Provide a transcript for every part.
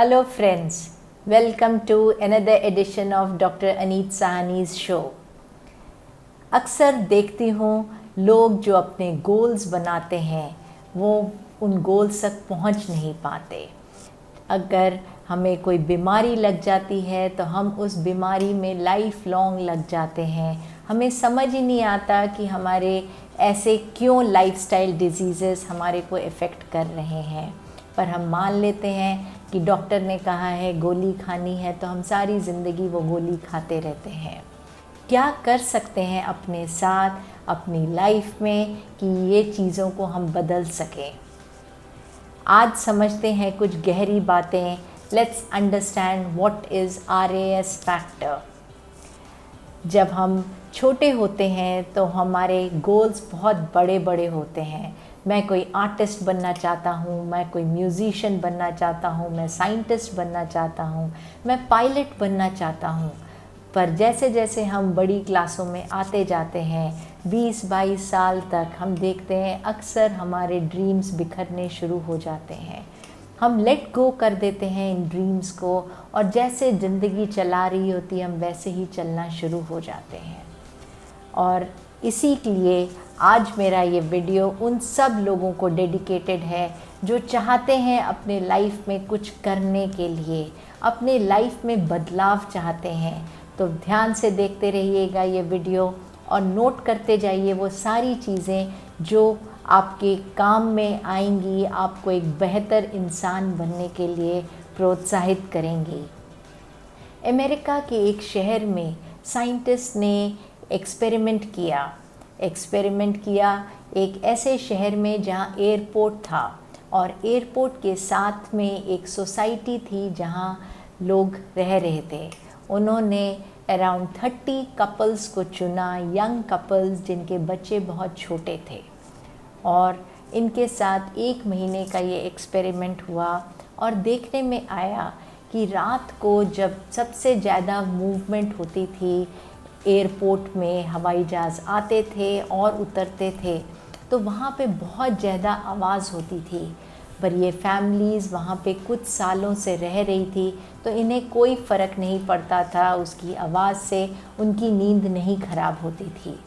Hello friends, welcome to another edition of Dr. Aneet Sahani's show. अक्सर देखती हूँ लोग जो अपने गोल्स बनाते हैं वो उन गोल्स तक पहुँच नहीं पाते। अगर हमें कोई बीमारी लग जाती है तो हम उस बीमारी में लाइफ लॉन्ग लग जाते हैं। हमें समझ ही नहीं आता कि हमारे ऐसे क्यों लाइफस्टाइल डिजीज़ेस हमारे को इफ़ेक्ट कर रहे हैं, पर हम मान लेते हैं कि डॉक्टर ने कहा है गोली खानी है तो हम सारी ज़िंदगी वो गोली खाते रहते हैं। क्या कर सकते हैं अपने साथ अपनी लाइफ में कि ये चीज़ों को हम बदल सकें? आज समझते हैं कुछ गहरी बातें। Let's understand what is RAS factor. जब हम छोटे होते हैं तो हमारे गोल्स बहुत बड़े बड़े होते हैं। मैं कोई आर्टिस्ट बनना चाहता हूँ, मैं कोई म्यूज़िशियन बनना चाहता हूँ, मैं साइंटिस्ट बनना चाहता हूँ, मैं पायलट बनना चाहता हूँ। पर जैसे जैसे हम बड़ी क्लासों में आते जाते हैं 20-22 साल तक, हम देखते हैं अक्सर हमारे ड्रीम्स बिखरने शुरू हो जाते हैं। हम लेट गो कर देते हैं इन ड्रीम्स को और जैसे ज़िंदगी चला रही होती है हम वैसे ही चलना शुरू हो जाते हैं। और इसी के लिए आज मेरा ये वीडियो उन सब लोगों को डेडिकेटेड है जो चाहते हैं अपने लाइफ में कुछ करने के लिए, अपने लाइफ में बदलाव चाहते हैं। तो ध्यान से देखते रहिएगा ये वीडियो और नोट करते जाइए वो सारी चीज़ें जो आपके काम में आएंगी, आपको एक बेहतर इंसान बनने के लिए प्रोत्साहित करेंगी। अमेरिका के एक शहर में साइंटिस्ट ने एक्सपेरिमेंट किया एक ऐसे शहर में जहाँ एयरपोर्ट था और एयरपोर्ट के साथ में एक सोसाइटी थी जहाँ लोग रह रहे थे। उन्होंने अराउंड 30 कपल्स को चुना, यंग कपल्स जिनके बच्चे बहुत छोटे थे, और इनके साथ 1 महीने का ये एक्सपेरिमेंट हुआ। और देखने में आया कि रात को जब सबसे ज़्यादा मूवमेंट होती थी, एयरपोर्ट में हवाई जहाज़ आते थे और उतरते थे, तो वहाँ पे बहुत ज़्यादा आवाज़ होती थी। पर ये फैमिलीज़ वहाँ पे कुछ सालों से रह रही थी तो इन्हें कोई फ़र्क नहीं पड़ता था, उसकी आवाज़ से उनकी नींद नहीं ख़राब होती थी।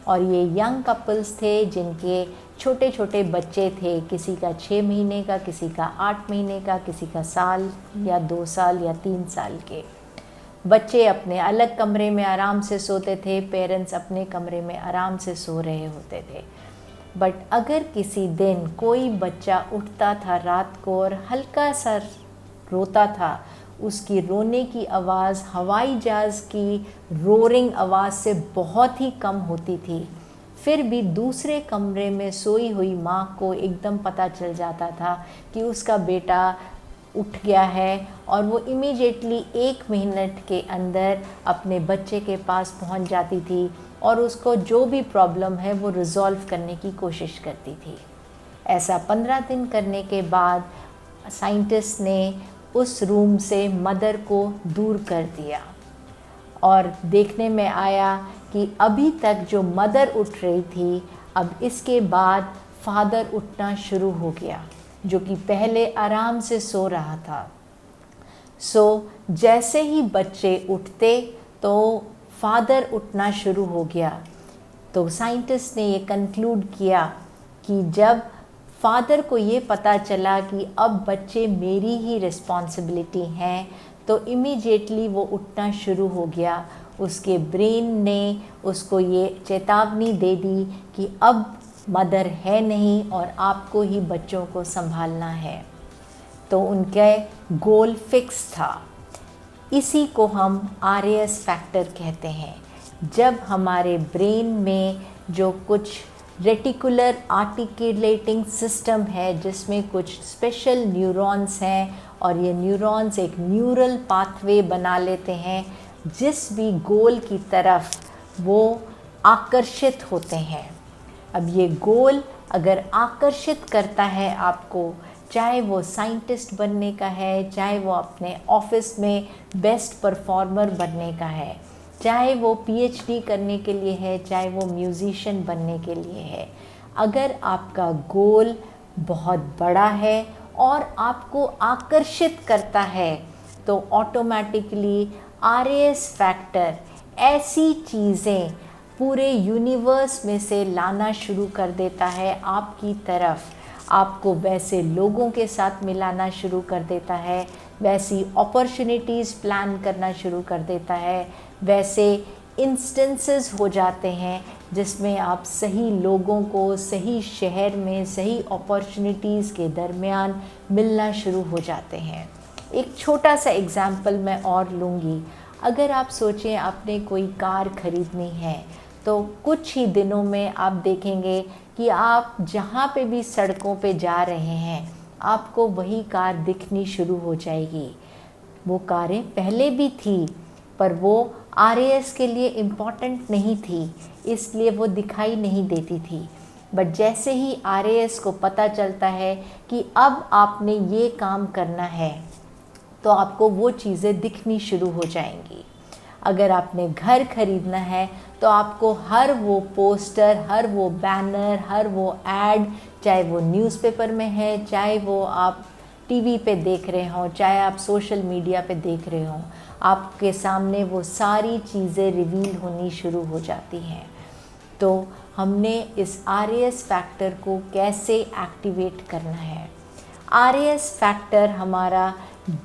और ये यंग कपल्स थे जिनके छोटे छोटे बच्चे थे, किसी का 6 महीने का, किसी का 8 महीने का, किसी का साल या 2 साल या 3 साल के। बच्चे अपने अलग कमरे में आराम से सोते थे, पेरेंट्स अपने कमरे में आराम से सो रहे होते थे। बट अगर किसी दिन कोई बच्चा उठता था रात को और हल्का सा रोता था, उसकी रोने की आवाज़ हवाई जहाज़ की रोरिंग आवाज़ से बहुत ही कम होती थी। फिर भी दूसरे कमरे में सोई हुई माँ को एकदम पता चल जाता था कि उसका बेटा उठ गया है, और वो इमीडिएटली 1 मिनट के अंदर अपने बच्चे के पास पहुंच जाती थी और उसको जो भी प्रॉब्लम है वो रिज़ॉल्व करने की कोशिश करती थी। ऐसा 15 दिन करने के बाद साइंटिस्ट ने उस रूम से मदर को दूर कर दिया और देखने में आया कि अभी तक जो मदर उठ रही थी, अब इसके बाद फादर उठना शुरू हो गया, जो कि पहले आराम से सो रहा था। जैसे ही बच्चे उठते तो फादर उठना शुरू हो गया। तो साइंटिस्ट ने ये कंक्लूड किया कि जब फादर को ये पता चला कि अब बच्चे मेरी ही रिस्पॉन्सिबिलिटी हैं, तो इमीडिएटली वो उठना शुरू हो गया। उसके ब्रेन ने उसको ये चेतावनी दे दी कि अब मदर है नहीं और आपको ही बच्चों को संभालना है। तो उनके गोल फिक्स था। इसी को हम RAS फैक्टर कहते हैं। जब हमारे ब्रेन में जो कुछ रेटिकुलर आर्टिकुलेटिंग सिस्टम है, जिसमें कुछ स्पेशल न्यूरॉन्स हैं, और ये न्यूरॉन्स एक न्यूरल पाथवे बना लेते हैं जिस भी गोल की तरफ वो आकर्षित होते हैं। अब ये गोल अगर आकर्षित करता है आपको, चाहे वो साइंटिस्ट बनने का है, चाहे वो अपने ऑफिस में बेस्ट परफॉर्मर बनने का है, चाहे वो PhD करने के लिए है, चाहे वो म्यूज़िशियन बनने के लिए है, अगर आपका गोल बहुत बड़ा है और आपको आकर्षित करता है, तो ऑटोमेटिकली RAS फैक्टर ऐसी चीज़ें पूरे यूनिवर्स में से लाना शुरू कर देता है आपकी तरफ, आपको वैसे लोगों के साथ मिलाना शुरू कर देता है, वैसी अपॉर्चुनिटीज़ प्लान करना शुरू कर देता है, वैसे इंस्टेंसेस हो जाते हैं जिसमें आप सही लोगों को सही शहर में सही अपॉर्चुनिटीज़ के दरमियान मिलना शुरू हो जाते हैं। एक छोटा सा एग्ज़ाम्पल मैं और लूँगी। अगर आप सोचें आपने कोई कार ख़रीदनी है, तो कुछ ही दिनों में आप देखेंगे कि आप जहाँ पे भी सड़कों पे जा रहे हैं, आपको वही कार दिखनी शुरू हो जाएगी। वो कारें पहले भी थी, पर वो RAS के लिए इम्पॉर्टेंट नहीं थी, इसलिए वो दिखाई नहीं देती थी। बट जैसे ही RAS को पता चलता है कि अब आपने ये काम करना है, तो आपको वो चीज़ें दिखनी शुरू हो जाएंगी। अगर आपने घर खरीदना है, तो आपको हर वो पोस्टर, हर वो बैनर, हर वो ऐड, चाहे वो न्यूज़पेपर में है, चाहे वो आप टीवी पे देख रहे हो, चाहे आप सोशल मीडिया पे देख रहे हो, आपके सामने वो सारी चीज़ें रिवील होनी शुरू हो जाती हैं। तो हमने इस RAS फैक्टर को कैसे एक्टिवेट करना है? RAS फैक्टर हमारा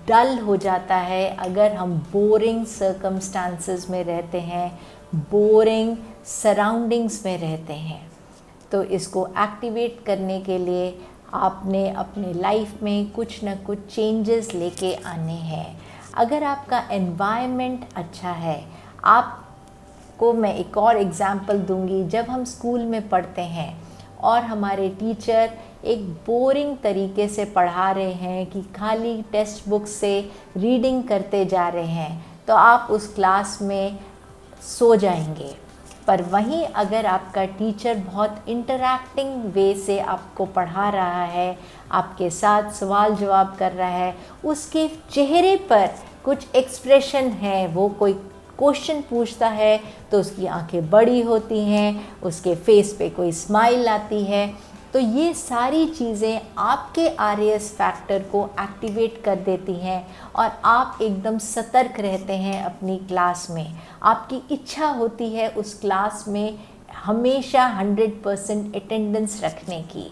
डल हो जाता है अगर हम बोरिंग सर्कमस्टांसेस में रहते हैं, बोरिंग सराउंडिंग्स में रहते हैं। तो इसको एक्टिवेट करने के लिए आपने अपने लाइफ में कुछ ना कुछ चेंजेस लेके आने हैं। अगर आपका एनवायरनमेंट अच्छा है, आपको मैं एक और एग्ज़ाम्पल दूंगी। जब हम स्कूल में पढ़ते हैं और हमारे टीचर एक बोरिंग तरीके से पढ़ा रहे हैं कि खाली टेक्स्ट बुक से रीडिंग करते जा रहे हैं, तो आप उस क्लास में सो जाएंगे। पर वहीं अगर आपका टीचर बहुत इंटरैक्टिंग वे से आपको पढ़ा रहा है, आपके साथ सवाल जवाब कर रहा है, उसके चेहरे पर कुछ एक्सप्रेशन है, वो कोई क्वेश्चन पूछता है तो उसकी आंखें बड़ी होती हैं, उसके फेस पे कोई स्माइल आती है, तो ये सारी चीज़ें आपके RAS फैक्टर को एक्टिवेट कर देती हैं और आप एकदम सतर्क रहते हैं अपनी क्लास में। आपकी इच्छा होती है उस क्लास में हमेशा 100% अटेंडेंस रखने की।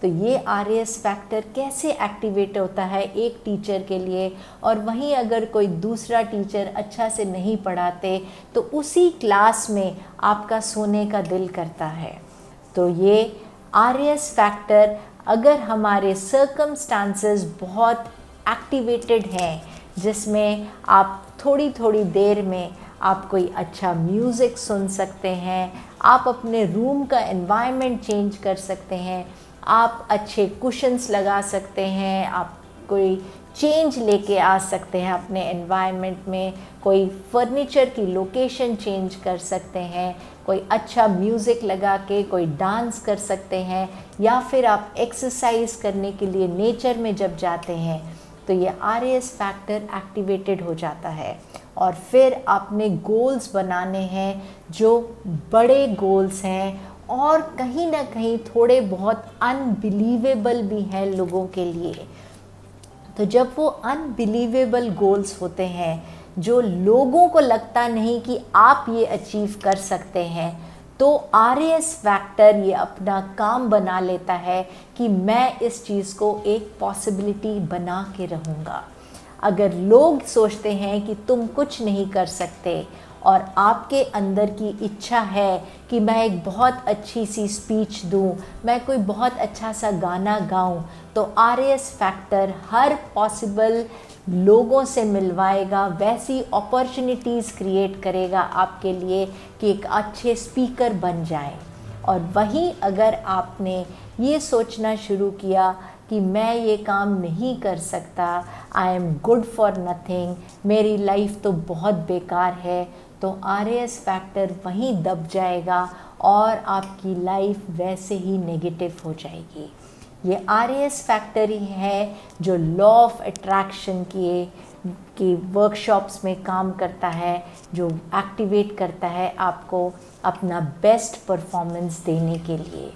तो ये RAS फैक्टर कैसे एक्टिवेट होता है एक टीचर के लिए, और वहीं अगर कोई दूसरा टीचर अच्छा से नहीं पढ़ाते तो उसी क्लास में आपका सोने का दिल करता है। तो ये RAS फैक्टर अगर हमारे सर्कमस्टांसेस बहुत एक्टिवेटेड हैं, जिसमें आप थोड़ी थोड़ी देर में आप कोई अच्छा म्यूज़िक सुन सकते हैं, आप अपने रूम का एनवायरनमेंट चेंज कर सकते हैं, आप अच्छे कुशन्स लगा सकते हैं, आप कोई चेंज लेके आ सकते हैं अपने एनवायरनमेंट में, कोई फर्नीचर की लोकेशन चेंज कर सकते हैं, कोई अच्छा म्यूज़िक लगा के कोई डांस कर सकते हैं, या फिर आप एक्सरसाइज करने के लिए नेचर में जब जाते हैं तो ये RAS फैक्टर एक्टिवेटेड हो जाता है। और फिर आपने गोल्स बनाने हैं जो बड़े गोल्स हैं और कहीं ना कहीं थोड़े बहुत अनबिलीवेबल भी हैं लोगों के लिए। तो जब वो अनबिलीवेबल गोल्स होते हैं, जो लोगों को लगता नहीं कि आप ये अचीव कर सकते हैं, तो RAS फैक्टर ये अपना काम बना लेता है कि मैं इस चीज़ को एक पॉसिबिलिटी बना के रहूँगा। अगर लोग सोचते हैं कि तुम कुछ नहीं कर सकते और आपके अंदर की इच्छा है कि मैं एक बहुत अच्छी सी स्पीच दूं, मैं कोई बहुत अच्छा सा गाना गाऊं, तो RAS फैक्टर हर पॉसिबल लोगों से मिलवाएगा, वैसी अपॉर्चुनिटीज़ क्रिएट करेगा आपके लिए कि एक अच्छे स्पीकर बन जाएं। और वहीं अगर आपने ये सोचना शुरू किया कि मैं ये काम नहीं कर सकता, I am good for nothing, मेरी लाइफ तो बहुत बेकार है, तो RAS फैक्टर वहीं दब जाएगा और आपकी लाइफ वैसे ही नेगेटिव हो जाएगी। ये RAS फैक्टर ही है जो लॉ ऑफ अट्रैक्शन की वर्कशॉप्स में काम करता है, जो एक्टिवेट करता है आपको अपना बेस्ट परफॉर्मेंस देने के लिए।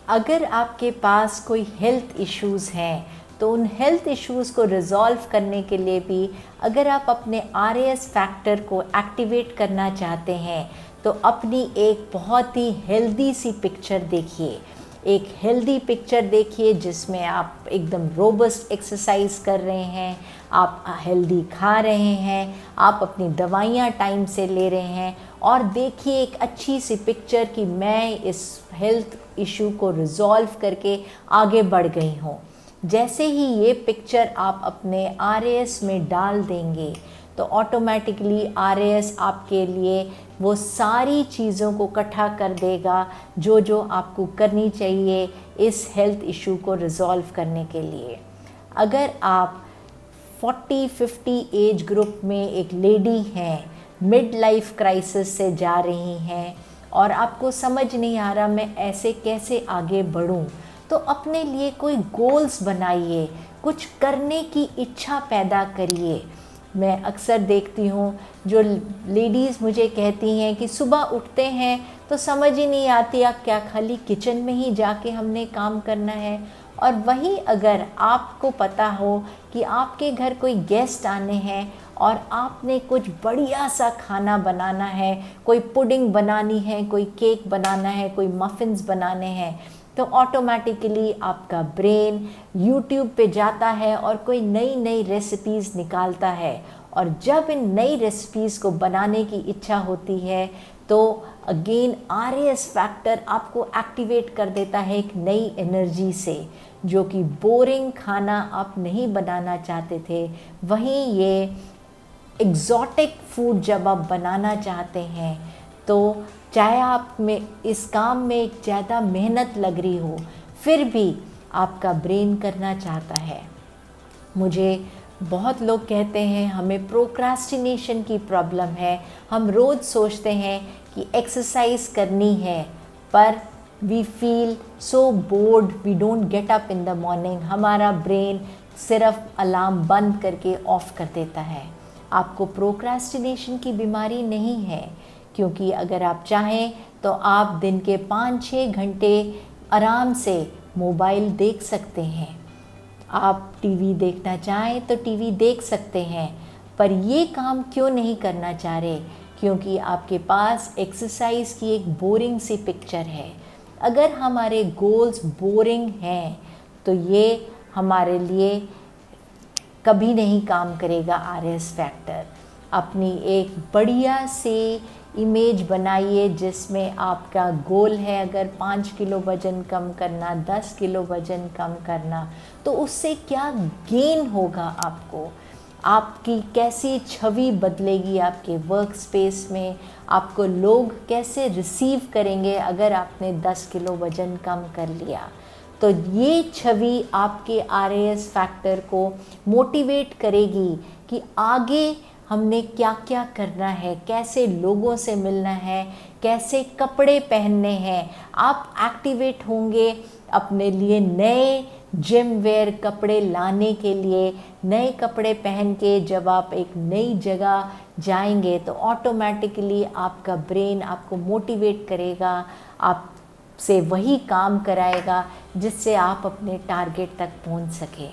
अगर आपके पास कोई हेल्थ इश्यूज़ हैं तो उन हेल्थ इश्यूज़ को रिजॉल्व करने के लिए भी अगर आप अपने RAS फैक्टर को एक्टिवेट करना चाहते हैं तो अपनी एक बहुत ही हेल्दी सी पिक्चर देखिए, एक हेल्दी पिक्चर देखिए जिसमें आप एकदम रोबस्ट एक्सरसाइज कर रहे हैं, आप हेल्दी खा रहे हैं, आप अपनी दवाइयाँ टाइम से ले रहे हैं, और देखिए एक अच्छी सी पिक्चर कि मैं इस हेल्थ इशू को रिजॉल्व करके आगे बढ़ गई हूँ। जैसे ही ये पिक्चर आप अपने RAS में डाल देंगे तो ऑटोमेटिकली RAS आपके लिए वो सारी चीज़ों को इकट्ठा कर देगा जो जो आपको करनी चाहिए इस हेल्थ इशू को रिजॉल्व करने के लिए। अगर आप 40-50 एज ग्रुप में एक लेडी हैं, मिड लाइफ क्राइसिस से जा रही हैं और आपको समझ नहीं आ रहा मैं ऐसे कैसे आगे बढ़ूं, तो अपने लिए कोई गोल्स बनाइए, कुछ करने की इच्छा पैदा करिए। मैं अक्सर देखती हूँ जो लेडीज़ मुझे कहती हैं कि सुबह उठते हैं तो समझ ही नहीं आती क्या खाली किचन में ही जाके हमने काम करना है, और वहीं अगर आपको पता हो कि आपके घर कोई गेस्ट आने हैं और आपने कुछ बढ़िया सा खाना बनाना है, कोई पुडिंग बनानी है, कोई केक बनाना है, कोई मफ़िन्स बनाने हैं, तो ऑटोमेटिकली आपका ब्रेन YouTube पे जाता है और कोई नई नई रेसिपीज़ निकालता है, और जब इन नई रेसिपीज़ को बनाने की इच्छा होती है तो अगेन RAS फैक्टर आपको एक्टिवेट कर देता है एक नई एनर्जी से, जो कि बोरिंग खाना आप नहीं बनाना चाहते थे, वहीं ये एग्जॉटिक फूड जब आप बनाना चाहते हैं तो चाहे आप में इस काम में ज़्यादा मेहनत लग रही हो फिर भी आपका ब्रेन करना चाहता है। मुझे बहुत लोग कहते हैं हमें प्रोक्रास्टिनेशन की प्रॉब्लम है, हम रोज़ सोचते हैं कि एक्सरसाइज करनी है पर we feel so bored, we don't get up in the morning, हमारा ब्रेन सिर्फ अलार्म बंद करके ऑफ कर देता है। आपको प्रोक्रास्टिनेशन की बीमारी नहीं है, क्योंकि अगर आप चाहें तो आप दिन के 5-6 घंटे आराम से मोबाइल देख सकते हैं, आप टीवी देखना चाहें तो टीवी देख सकते हैं, पर ये काम क्यों नहीं करना चाह रहे? क्योंकि आपके पास एक्सरसाइज की एक बोरिंग सी पिक्चर है। अगर हमारे गोल्स बोरिंग हैं तो ये हमारे लिए कभी नहीं काम करेगा RAS फैक्टर। अपनी एक बढ़िया सी इमेज बनाइए जिसमें आपका गोल है अगर 5 किलो वज़न कम करना, 10 किलो वज़न कम करना, तो उससे क्या गेन होगा आपको, आपकी कैसी छवि बदलेगी आपके वर्क स्पेस में, आपको लोग कैसे रिसीव करेंगे अगर आपने 10 किलो वज़न कम कर लिया। तो ये छवि आपके RAS फैक्टर को मोटिवेट करेगी कि आगे हमने क्या क्या करना है, कैसे लोगों से मिलना है, कैसे कपड़े पहनने हैं। आप एक्टिवेट होंगे अपने लिए नए जिम वेयर कपड़े लाने के लिए, नए कपड़े पहन के जब आप एक नई जगह जाएंगे तो ऑटोमेटिकली आपका ब्रेन आपको मोटिवेट करेगा, आपसे वही काम कराएगा जिससे आप अपने टारगेट तक पहुंच सकें।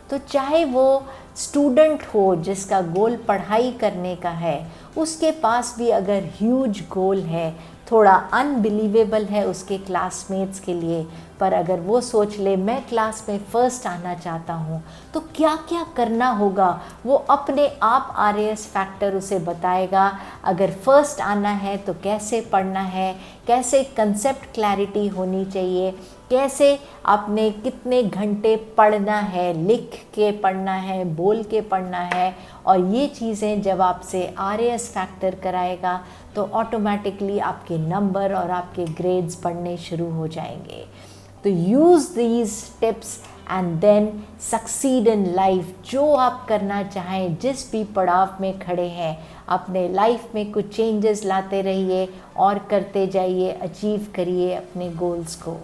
तो चाहे वो स्टूडेंट हो जिसका गोल पढ़ाई करने का है, उसके पास भी अगर ह्यूज गोल है, थोड़ा अनबिलीवेबल है उसके क्लासमेट्स के लिए, पर अगर वो सोच ले मैं क्लास में फ़र्स्ट आना चाहता हूँ, तो क्या क्या करना होगा वो अपने आप RAS फैक्टर उसे बताएगा। अगर फ़र्स्ट आना है तो कैसे पढ़ना है, कैसे कंसेप्ट क्लैरिटी होनी चाहिए, कैसे आपने कितने घंटे पढ़ना है, लिख के पढ़ना है, बोल के पढ़ना है, और ये चीज़ें जब आपसे RAS फैक्टर कराएगा तो ऑटोमेटिकली आपके नंबर और आपके ग्रेड्स बढ़ने शुरू हो जाएंगे। तो use these tips and then succeed in life. जो आप करना चाहें, जिस भी पड़ाव में खड़े हैं, अपने लाइफ में कुछ चेंजेस लाते रहिए और करते जाइए, अचीव करिए अपने गोल्स को।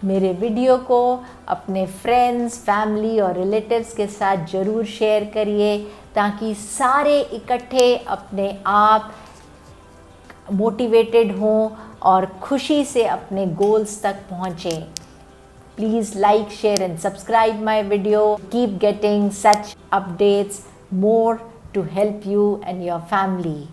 मेरे वीडियो को अपने फ्रेंड्स, फैमिली और रिलेटिव्स के साथ ज़रूर शेयर करिए ताकि सारे इकट्ठे अपने आप मोटिवेटेड हों और खुशी से अपने गोल्स तक पहुँचें। Please like, share and subscribe my video. Keep getting such updates more to help you and your family.